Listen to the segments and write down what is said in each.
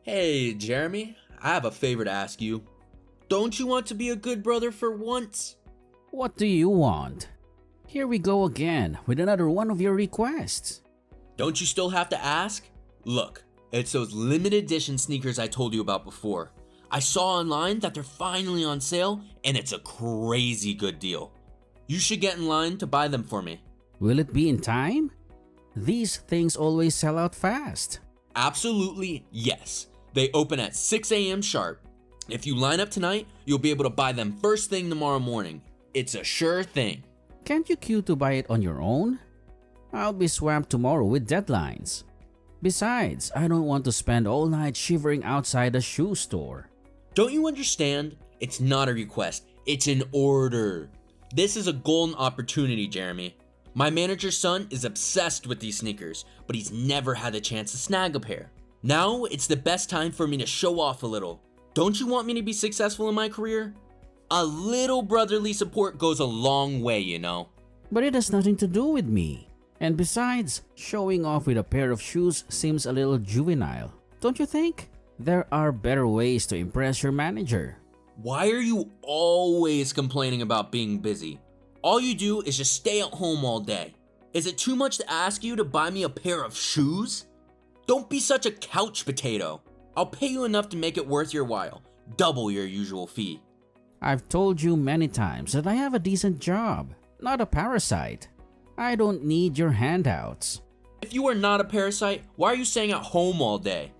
Hey, Jeremy, I have a favor to ask you. Don't you want to be a good brother for once? What do you want? Here we go again with another one of your requests. Don't you still have to ask? Look, it's those limited edition sneakers I told you about before. I saw online that they're finally on sale and it's a crazy good deal. You should get in line to buy them for me. Will it be in time? These things always sell out fast. Absolutely yes. They open at 6 a.m. sharp. If you line up tonight, you'll be able to buy them first thing tomorrow morning. It's a sure thing. Can't you queue to buy it on your own? I'll be swamped tomorrow with deadlines. Besides, I don't want to spend all night shivering outside a shoe store. Don't you understand? It's not a request, it's an order. This is a golden opportunity, Jeremy. My manager's son is obsessed with these sneakers, but he's never had a chance to snag a pair. Now it's the best time for me to show off a little. Don't you want me to be successful in my career? A little brotherly support goes a long way, you know. But it has nothing to do with me. And besides, showing off with a pair of shoes seems a little juvenile, don't you think? There are better ways to impress your manager. Why are you always complaining about being busy? All you do is just stay at home all day. Is it too much to ask you to buy me a pair of shoes? Don't be such a couch potato. I'll pay you enough to make it worth your while, double your usual fee. I've told you many times that I have a decent job, not a parasite. I don't need your handouts. If you are not a parasite, why are you staying at home all day?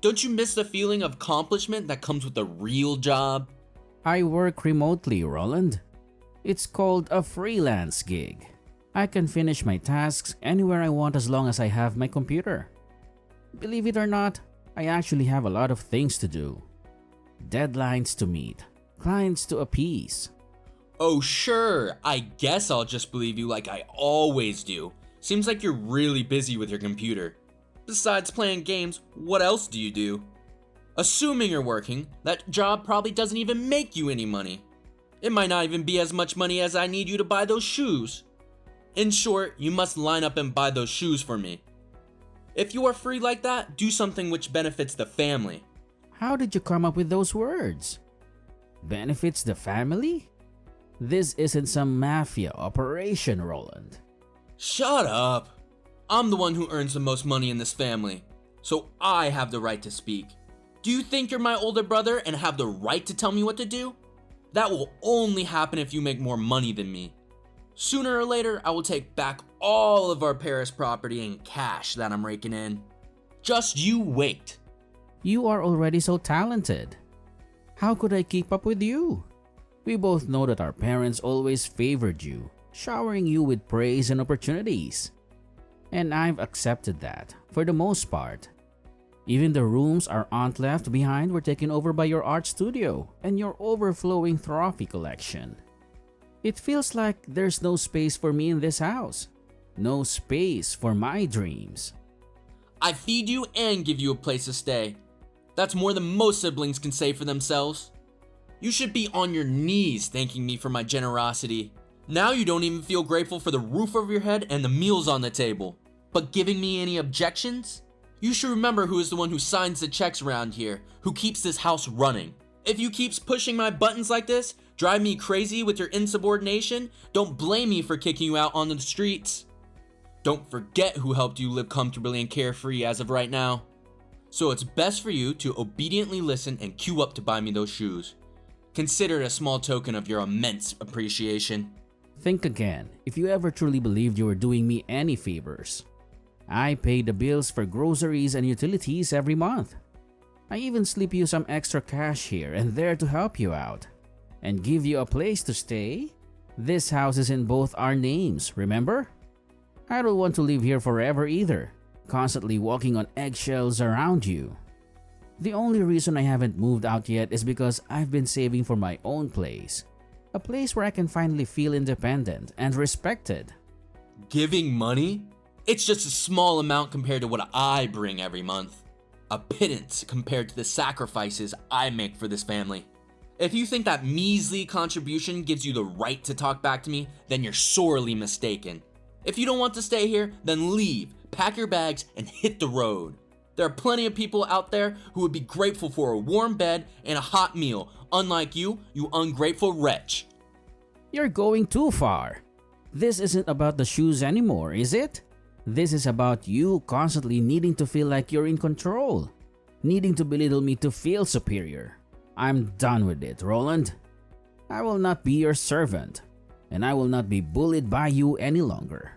Don't you miss the feeling of accomplishment that comes with a real job? I work remotely, Roland. It's called a freelance gig. I can finish my tasks anywhere I want as long as I have my computer. Believe it or not, I actually have a lot of things to do. Deadlines to meet, clients to appease. Oh sure, I guess I'll just believe you like I always do. Seems like you're really busy with your computer. Besides playing games, what else do you do? Assuming you're working, that job probably doesn't even make you any money. It might not even be as much money as I need you to buy those shoes. In short, you must line up and buy those shoes for me. If you are free like that, do something which benefits the family. How did you come up with those words? Benefits the family? This isn't some mafia operation, Roland. Shut up. I'm the one who earns the most money in this family, so I have the right to speak. Do you think you're my older brother and have the right to tell me what to do? That will only happen if you make more money than me. Sooner or later, I will take back all of our Paris property in cash that I'm raking in. Just you wait. You are already so talented. How could I keep up with you? We both know that our parents always favored you, showering you with praise and opportunities. And I've accepted that, for the most part. Even the rooms our aunt left behind were taken over by your art studio and your overflowing trophy collection. It feels like there's no space for me in this house. No space for my dreams. I feed you and give you a place to stay. That's more than most siblings can say for themselves. You should be on your knees thanking me for my generosity. Now you don't even feel grateful for the roof over your head and the meals on the table. But giving me any objections? You should remember who is the one who signs the checks around here, who keeps this house running. If you keep pushing my buttons like this, drive me crazy with your insubordination, don't blame me for kicking you out on the streets. Don't forget who helped you live comfortably and carefree as of right now. So it's best for you to obediently listen and queue up to buy me those shoes. Consider it a small token of your immense appreciation. Think again if you ever truly believed you were doing me any favors. I pay the bills for groceries and utilities every month. I even slip you some extra cash here and there to help you out. And give you a place to stay? This house is in both our names, remember? I don't want to live here forever either, constantly walking on eggshells around you. The only reason I haven't moved out yet is because I've been saving for my own place. A place where I can finally feel independent and respected. Giving money? It's just a small amount compared to what I bring every month. A pittance compared to the sacrifices I make for this family. If you think that measly contribution gives you the right to talk back to me, then you're sorely mistaken. If you don't want to stay here, then leave, pack your bags, and hit the road. There are plenty of people out there who would be grateful for a warm bed and a hot meal, unlike you ungrateful wretch. You're going too far. This isn't about the shoes anymore, is it? This is about you constantly needing to feel like you're in control, needing to belittle me to feel superior. I'm done with it, Roland. I will not be your servant, and I will not be bullied by you any longer.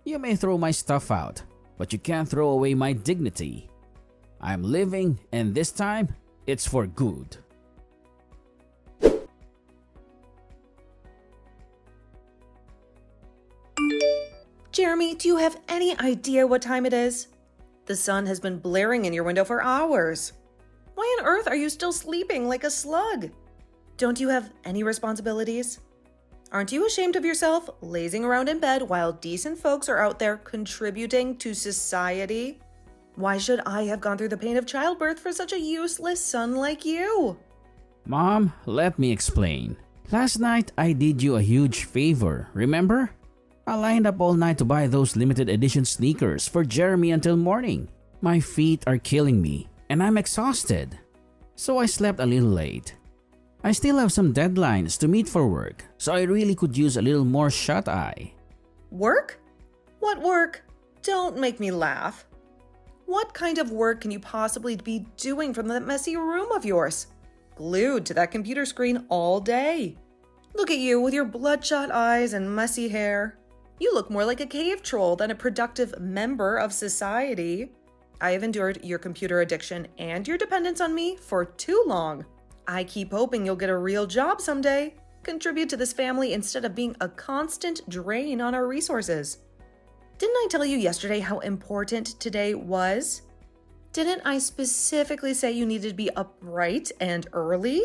You may throw my stuff out, but you can't throw away my dignity. I'm leaving, and this time, it's for good. Jeremy, do you have any idea what time it is? The sun has been blaring in your window for hours. Why on earth are you still sleeping like a slug? Don't you have any responsibilities? Aren't you ashamed of yourself, lazing around in bed while decent folks are out there contributing to society? Why should I have gone through the pain of childbirth for such a useless son like you? Mom, let me explain. Last night, I did you a huge favor, remember? I lined up all night to buy those limited edition sneakers for Jeremy until morning. My feet are killing me, and I'm exhausted. So I slept a little late. I still have some deadlines to meet for work, so I really could use a little more shut-eye. Work? What work? Don't make me laugh. What kind of work can you possibly be doing from that messy room of yours? Glued to that computer screen all day. Look at you with your bloodshot eyes and messy hair. You look more like a cave troll than a productive member of society. I have endured your computer addiction and your dependence on me for too long. I keep hoping you'll get a real job someday, contribute to this family instead of being a constant drain on our resources. Didn't I tell you yesterday how important today was? Didn't I specifically say you needed to be up bright and early?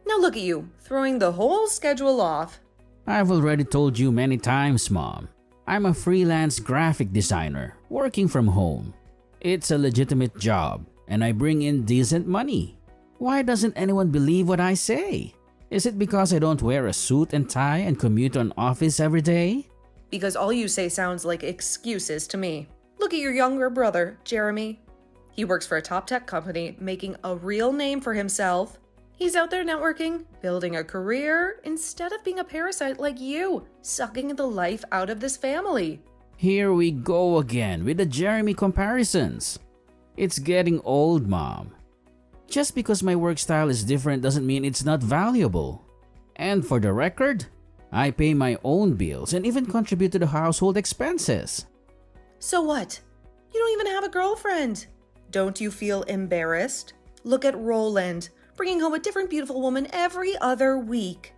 Now look at you, throwing the whole schedule off. I've already told you many times, Mom. I'm a freelance graphic designer working from home. It's a legitimate job, and I bring in decent money. Why doesn't anyone believe what I say? Is it because I don't wear a suit and tie and commute to an office every day? Because all you say sounds like excuses to me. Look at your younger brother, Jeremy. He works for a top tech company, making a real name for himself. He's out there networking, building a career, instead of being a parasite like you, sucking the life out of this family. Here we go again with the Jeremy comparisons. It's getting old, Mom. Just because my work style is different doesn't mean it's not valuable. And for the record, I pay my own bills and even contribute to the household expenses. So what? You don't even have a girlfriend. Don't you feel embarrassed? Look at Roland, bringing home a different beautiful woman every other week.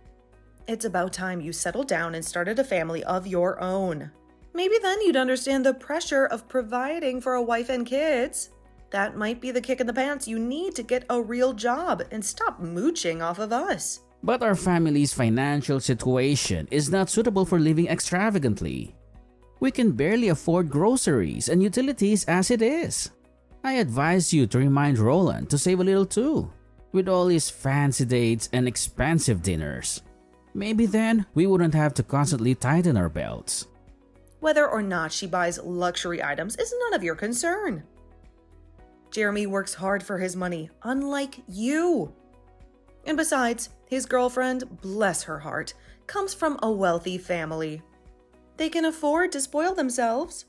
It's about time you settled down and started a family of your own. Maybe then you'd understand the pressure of providing for a wife and kids. That might be the kick in the pants you need to get a real job and stop mooching off of us. But our family's financial situation is not suitable for living extravagantly. We can barely afford groceries and utilities as it is. I advise you to remind Roland to save a little too, with all his fancy dates and expensive dinners. Maybe then we wouldn't have to constantly tighten our belts. Whether or not she buys luxury items is none of your concern. Jeremy works hard for his money, unlike you. And besides, his girlfriend, bless her heart, comes from a wealthy family. They can afford to spoil themselves.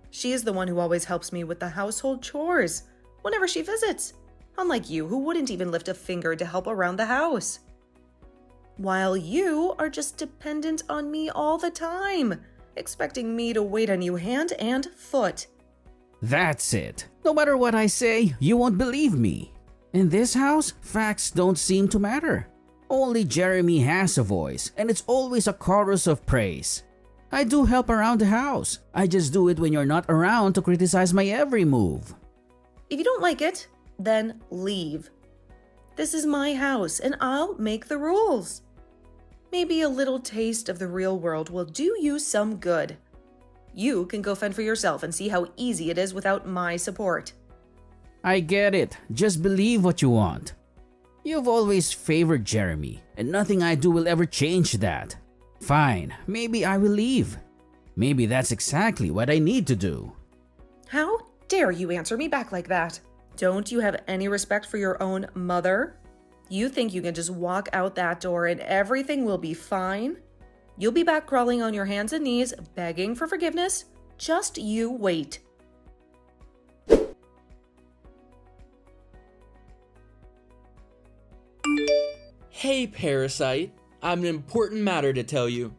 She is the one who always helps me with the household chores whenever she visits, unlike you who wouldn't even lift a finger to help around the house. While you are just dependent on me all the time, expecting me to wait on you hand and foot. That's it. No matter what I say, you won't believe me. In this house, facts don't seem to matter. Only Jeremy has a voice, and it's always a chorus of praise. I do help around the house. I just do it when you're not around to criticize my every move. If you don't like it, then leave. This is my house, and I'll make the rules. Maybe a little taste of the real world will do you some good. You can go fend for yourself and see how easy it is without my support. I get it. Just believe what you want. You've always favored Jeremy, and nothing I do will ever change that. Fine, maybe I will leave. Maybe that's exactly what I need to do. How dare you answer me back like that? Don't you have any respect for your own mother? You think you can just walk out that door and everything will be fine? You'll be back crawling on your hands and knees, begging for forgiveness. Just you wait. Hey, Parasite. I have an important matter to tell you.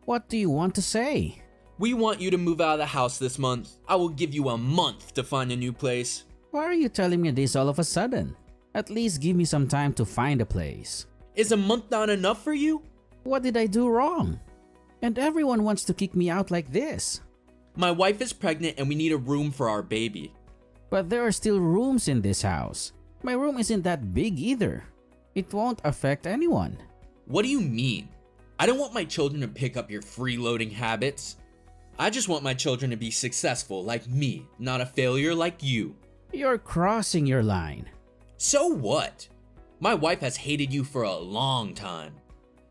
What do you want to say? We want you to move out of the house this month. I will give you a month to find a new place. Why are you telling me this all of a sudden? At least give me some time to find a place. Is a month not enough for you? What did I do wrong? And everyone wants to kick me out like this. My wife is pregnant and we need a room for our baby. But there are still rooms in this house. My room isn't that big either. It won't affect anyone. What do you mean? I don't want my children to pick up your freeloading habits. I just want my children to be successful like me, not a failure like you. You're crossing your line. So what? My wife has hated you for a long time.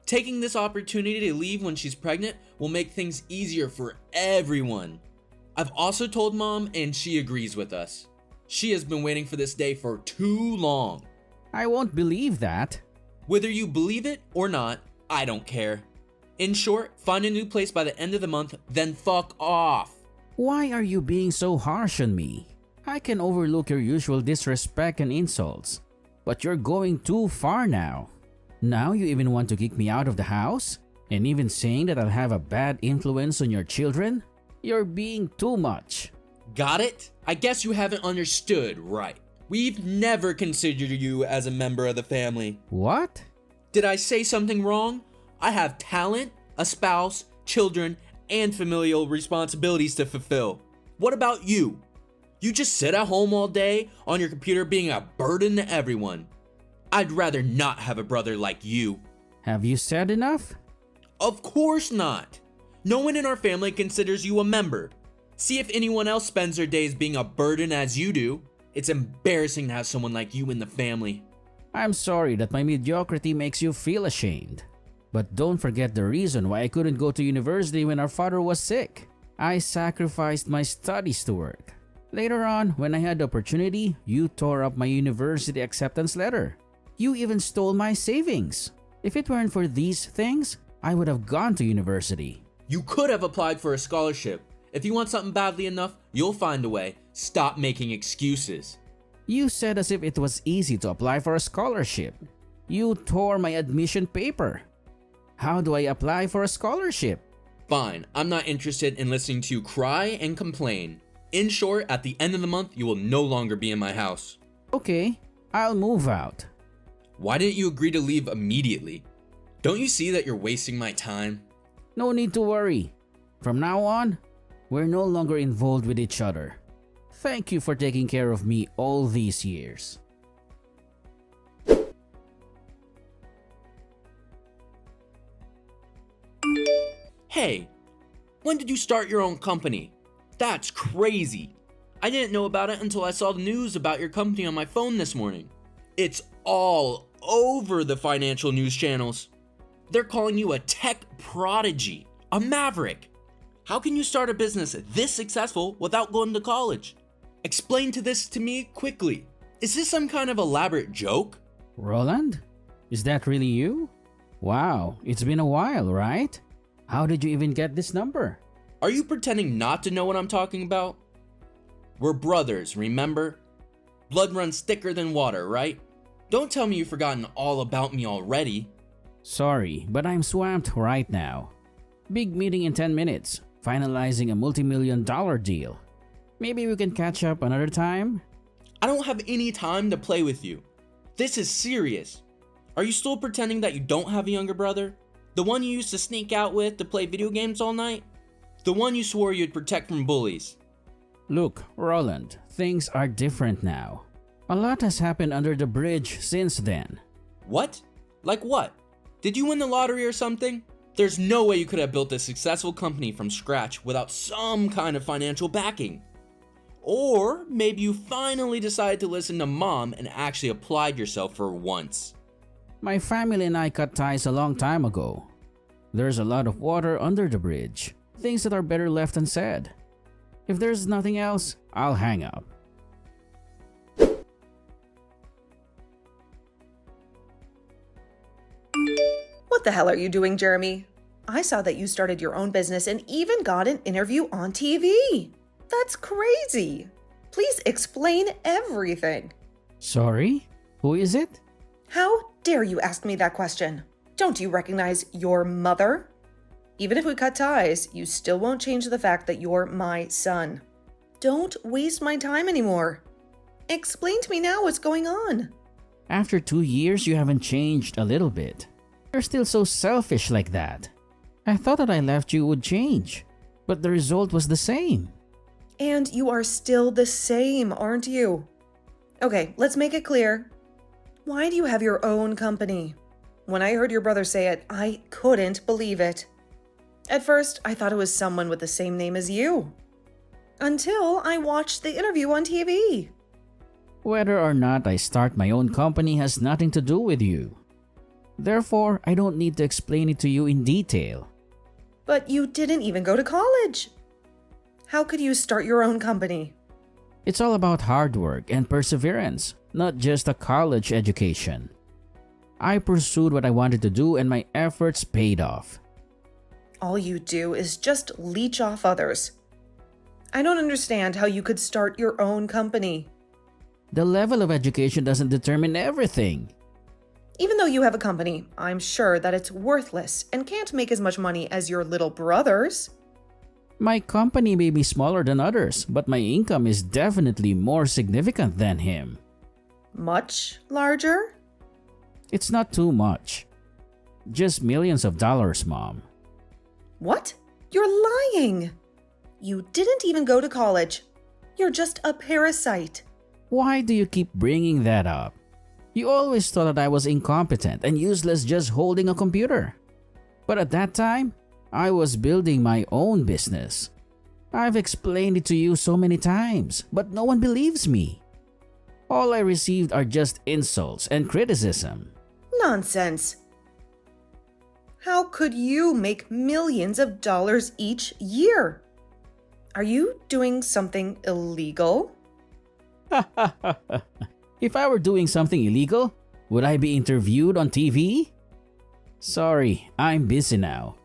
Taking this opportunity to leave when she's pregnant will make things easier for everyone. I've also told Mom and she agrees with us. She has been waiting for this day for too long. I won't believe that. Whether you believe it or not, I don't care. In short, find a new place by the end of the month, then fuck off. Why are you being so harsh on me? I can overlook your usual disrespect and insults, but you're going too far now. Now you even want to kick me out of the house? And even saying that I'll have a bad influence on your children? You're being too much. Got it? I guess you haven't understood right. We've never considered you as a member of the family. What? Did I say something wrong? I have talent, a spouse, children, and familial responsibilities to fulfill. What about you? You just sit at home all day on your computer being a burden to everyone. I'd rather not have a brother like you. Have you said enough? Of course not. No one in our family considers you a member. See if anyone else spends their days being a burden as you do. It's embarrassing to have someone like you in the family. I'm sorry that my mediocrity makes you feel ashamed. But don't forget the reason why I couldn't go to university when our father was sick. I sacrificed my studies to work. Later on, when I had the opportunity, you tore up my university acceptance letter. You even stole my savings. If it weren't for these things, I would have gone to university. You could have applied for a scholarship. If you want something badly enough, you'll find a way. Stop making excuses. You said as if it was easy to apply for a scholarship. You tore my admission paper. How do I apply for a scholarship? Fine, I'm not interested in listening to you cry and complain. In short, at the end of the month, you will no longer be in my house. Okay, I'll move out. Why didn't you agree to leave immediately? Don't you see that you're wasting my time? No need to worry. From now on, we're no longer involved with each other. Thank you for taking care of me all these years. Hey, when did you start your own company? That's crazy. I didn't know about it until I saw the news about your company on my phone this morning. It's all over the financial news channels. They're calling you a tech prodigy, a maverick. How can you start a business this successful without going to college? Explain this to me quickly. Is this some kind of elaborate joke? Roland? Is that really you? Wow, it's been a while, right? How did you even get this number? Are you pretending not to know what I'm talking about? We're brothers, remember? Blood runs thicker than water, right? Don't tell me you've forgotten all about me already. Sorry, but I'm swamped right now. Big meeting in 10 minutes, finalizing a multi-million-dollar deal. Maybe we can catch up another time? I don't have any time to play with you. This is serious. Are you still pretending that you don't have a younger brother? The one you used to sneak out with to play video games all night? The one you swore you'd protect from bullies? Look, Roland, things are different now. A lot has happened under the bridge since then. What? Like what? Did you win the lottery or something? There's no way you could have built a successful company from scratch without some kind of financial backing. Or maybe you finally decided to listen to Mom and actually applied yourself for once. My family and I cut ties a long time ago. There's a lot of water under the bridge, things that are better left unsaid. If there's nothing else, I'll hang up. What the hell are you doing, Jeremy? I saw that you started your own business and even got an interview on TV. That's crazy. Please explain everything. Sorry? Who is it? How dare you ask me that question? Don't you recognize your mother? Even if we cut ties, you still won't change the fact that you're my son. Don't waste my time anymore. Explain to me now what's going on. After 2 years, you haven't changed a little bit. You're still so selfish like that. I thought that I left you would change, but the result was the same. And you are still the same, aren't you? Okay, let's make it clear. Why do you have your own company? When I heard your brother say it, I couldn't believe it. At first, I thought it was someone with the same name as you. Until I watched the interview on TV. Whether or not I start my own company has nothing to do with you. Therefore, I don't need to explain it to you in detail. But you didn't even go to college. How could you start your own company? It's all about hard work and perseverance, not just a college education. I pursued what I wanted to do and my efforts paid off. All you do is just leech off others. I don't understand how you could start your own company. The level of education doesn't determine everything. Even though you have a company, I'm sure that it's worthless and can't make as much money as your little brothers. My company may be smaller than others, but my income is definitely more significant than him. Much larger? It's not too much. Just millions of dollars, Mom. What? You're lying! You didn't even go to college. You're just a parasite. Why do you keep bringing that up? You always thought that I was incompetent and useless just holding a computer. But at that time, I was building my own business. I've explained it to you so many times, but no one believes me. All I received are just insults and criticism. Nonsense. How could you make millions of dollars each year? Are you doing something illegal? If I were doing something illegal, would I be interviewed on TV? Sorry, I'm busy now.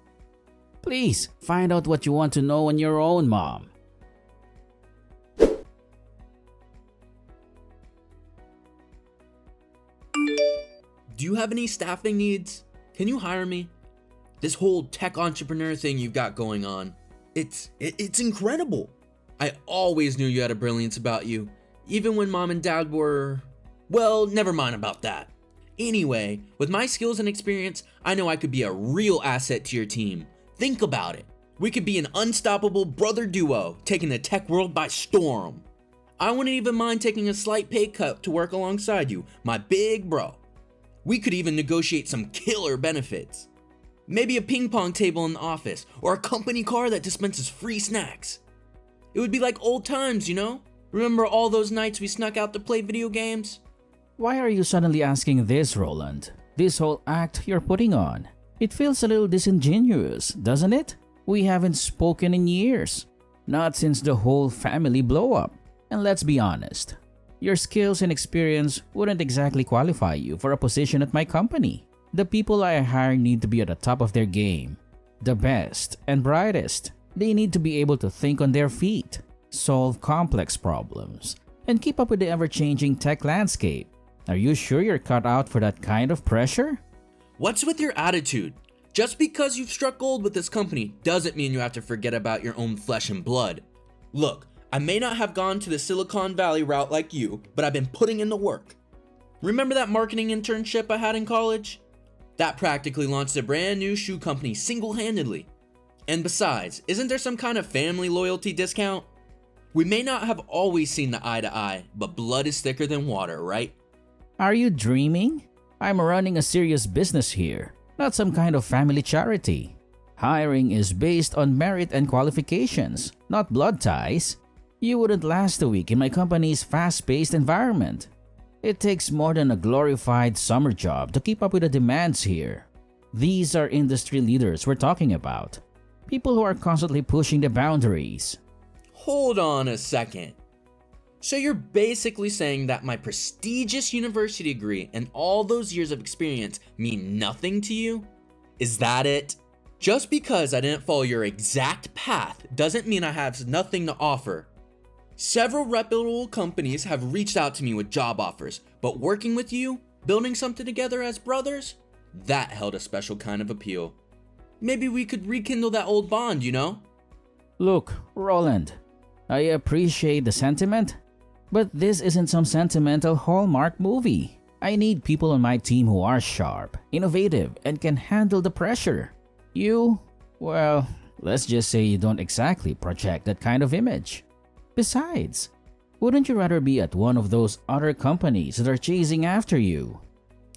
Please find out what you want to know on your own, Mom. Do you have any staffing needs? Can you hire me? This whole tech entrepreneur thing you've got going on, it's incredible. I always knew you had a brilliance about you, even when Mom and Dad were... Well, never mind about that. Anyway, with my skills and experience, I know I could be a real asset to your team. Think about it. We could be an unstoppable brother duo, taking the tech world by storm. I wouldn't even mind taking a slight pay cut to work alongside you, my big bro. We could even negotiate some killer benefits. Maybe a ping pong table in the office, or a company car that dispenses free snacks. It would be like old times, you know? Remember all those nights we snuck out to play video games? Why are you suddenly asking this, Roland? This whole act you're putting on. It feels a little disingenuous, doesn't it? We haven't spoken in years. Not since the whole family blow up. And let's be honest, your skills and experience wouldn't exactly qualify you for a position at my company. The people I hire need to be at the top of their game. The best and brightest. They need to be able to think on their feet, solve complex problems, and keep up with the ever-changing tech landscape. Are you sure you're cut out for that kind of pressure? What's with your attitude? Just because you've struck gold with this company doesn't mean you have to forget about your own flesh and blood. Look, I may not have gone to the Silicon Valley route like you, but I've been putting in the work. Remember that marketing internship I had in college? That practically launched a brand new shoe company single-handedly. And besides, isn't there some kind of family loyalty discount? We may not have always seen the eye to eye, but blood is thicker than water, right? Are you dreaming? I'm running a serious business here, not some kind of family charity. Hiring is based on merit and qualifications, not blood ties. You wouldn't last a week in my company's fast-paced environment. It takes more than a glorified summer job to keep up with the demands here. These are industry leaders we're talking about. People who are constantly pushing the boundaries. Hold on a second. So you're basically saying that my prestigious university degree and all those years of experience mean nothing to you? Is that it? Just because I didn't follow your exact path doesn't mean I have nothing to offer. Several reputable companies have reached out to me with job offers, but working with you, building something together as brothers, that held a special kind of appeal. Maybe we could rekindle that old bond, you know? Look, Roland, I appreciate the sentiment, but this isn't some sentimental Hallmark movie. I need people on my team who are sharp, innovative, and can handle the pressure. You, well, let's just say you don't exactly project that kind of image. Besides, wouldn't you rather be at one of those other companies that are chasing after you?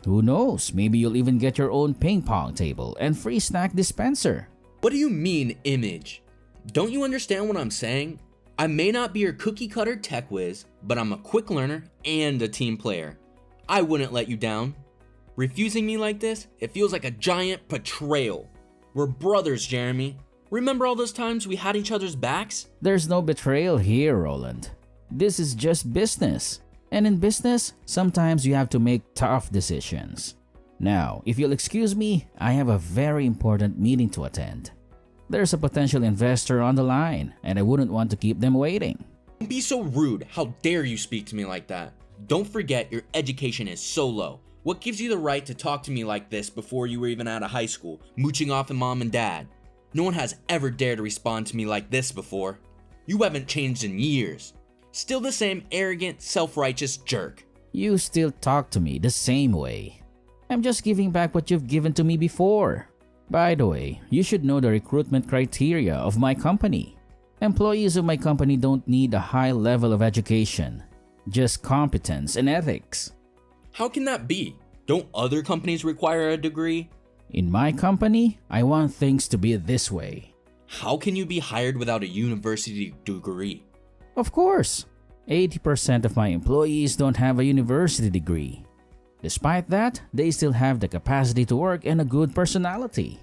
Who knows, maybe you'll even get your own ping pong table and free snack dispenser. What do you mean, image? Don't you understand what I'm saying? I may not be your cookie cutter tech whiz, but I'm a quick learner and a team player. I wouldn't let you down. Refusing me like this, it feels like a giant betrayal. We're brothers, Jeremy. Remember all those times we had each other's backs? There's no betrayal here, Roland. This is just business. And in business, sometimes you have to make tough decisions. Now, if you'll excuse me, I have a very important meeting to attend. There's a potential investor on the line, and I wouldn't want to keep them waiting. Don't be so rude. How dare you speak to me like that? Don't forget your education is so low. What gives you the right to talk to me like this before you were even out of high school, mooching off of mom and dad? No one has ever dared to respond to me like this before. You haven't changed in years. Still the same arrogant, self-righteous jerk. You still talk to me the same way. I'm just giving back what you've given to me before. By the way, you should know the recruitment criteria of my company. Employees of my company don't need a high level of education, just competence and ethics. How can that be? Don't other companies require a degree? In my company, I want things to be this way. How can you be hired without a university degree? Of course, 80% of my employees don't have a university degree. Despite that, they still have the capacity to work and a good personality.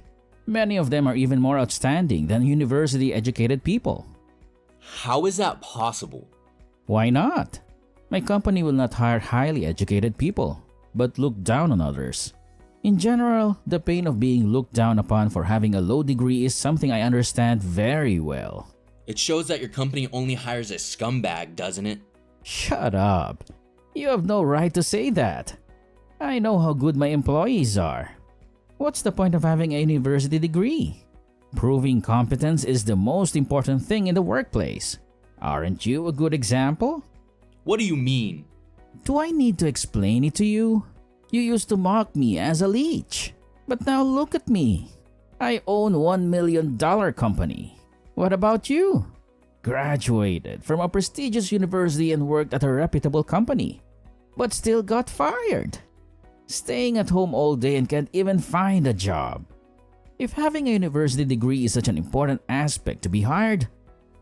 Many of them are even more outstanding than university-educated people. How is that possible? Why not? My company will not hire highly educated people, but look down on others. In general, the pain of being looked down upon for having a low degree is something I understand very well. It shows that your company only hires a scumbag, doesn't it? Shut up. You have no right to say that. I know how good my employees are. What's the point of having a university degree? Proving competence is the most important thing in the workplace. Aren't you a good example? What do you mean? Do I need to explain it to you? You used to mock me as a leech. But now look at me. I own $1 million company. What about you? Graduated from a prestigious university and worked at a reputable company, but still got fired. Staying at home all day and can't even find a job. If having a university degree is such an important aspect to be hired,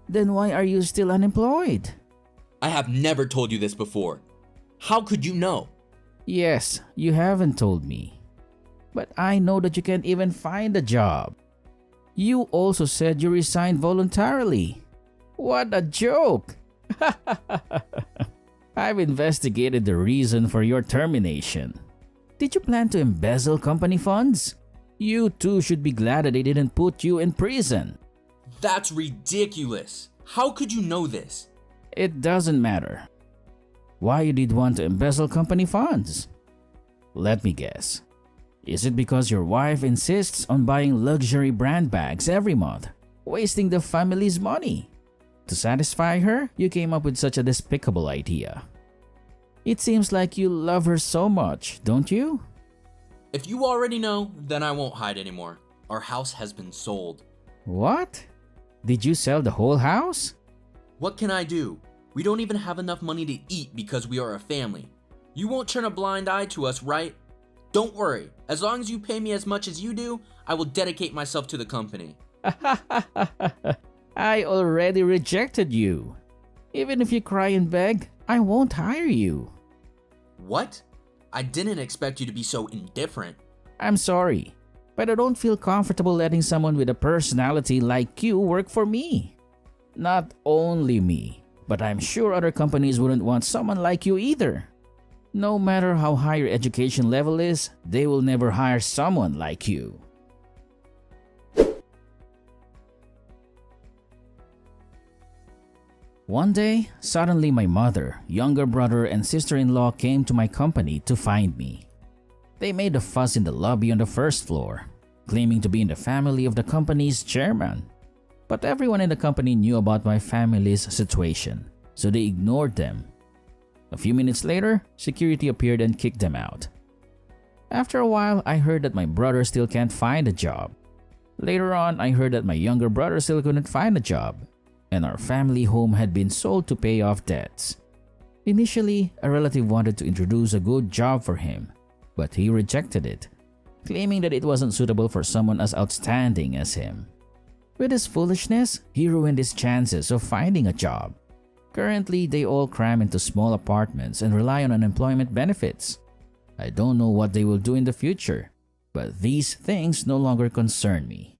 then why are you still unemployed? I have never told you this before. How could you know? Yes, you haven't told me. But I know that you can't even find a job. You also said you resigned voluntarily. What a joke! I've investigated the reason for your termination. Did you plan to embezzle company funds? You too should be glad that they didn't put you in prison. That's ridiculous. How could you know this? It doesn't matter. Why you did want to embezzle company funds? Let me guess. Is it because your wife insists on buying luxury brand bags every month, wasting the family's money? To satisfy her, you came up with such a despicable idea. It seems like you love her so much, don't you? If you already know, then I won't hide anymore. Our house has been sold. What? Did you sell the whole house? What can I do? We don't even have enough money to eat because we are a family. You won't turn a blind eye to us, right? Don't worry. As long as you pay me as much as you do, I will dedicate myself to the company. I already rejected you. Even if you cry and beg, I won't hire you. What? I didn't expect you to be so indifferent. I'm sorry, but I don't feel comfortable letting someone with a personality like you work for me. Not only me, But I'm sure other companies wouldn't want someone like you either. No matter how high your education level is, they will never hire someone like you. One day, suddenly my mother, younger brother, and sister-in-law came to my company to find me. They made a fuss in the lobby on the first floor, claiming to be in the family of the company's chairman. But everyone in the company knew about my family's situation, so they ignored them. A few minutes later, security appeared and kicked them out. After a while, I heard that my brother still can't find a job. Later on, I heard that my younger brother still couldn't find a job, and our family home had been sold to pay off debts. Initially, a relative wanted to introduce a good job for him, but he rejected it, claiming that it wasn't suitable for someone as outstanding as him. With his foolishness, he ruined his chances of finding a job. Currently, they all cram into small apartments and rely on unemployment benefits. I don't know what they will do in the future, but these things no longer concern me.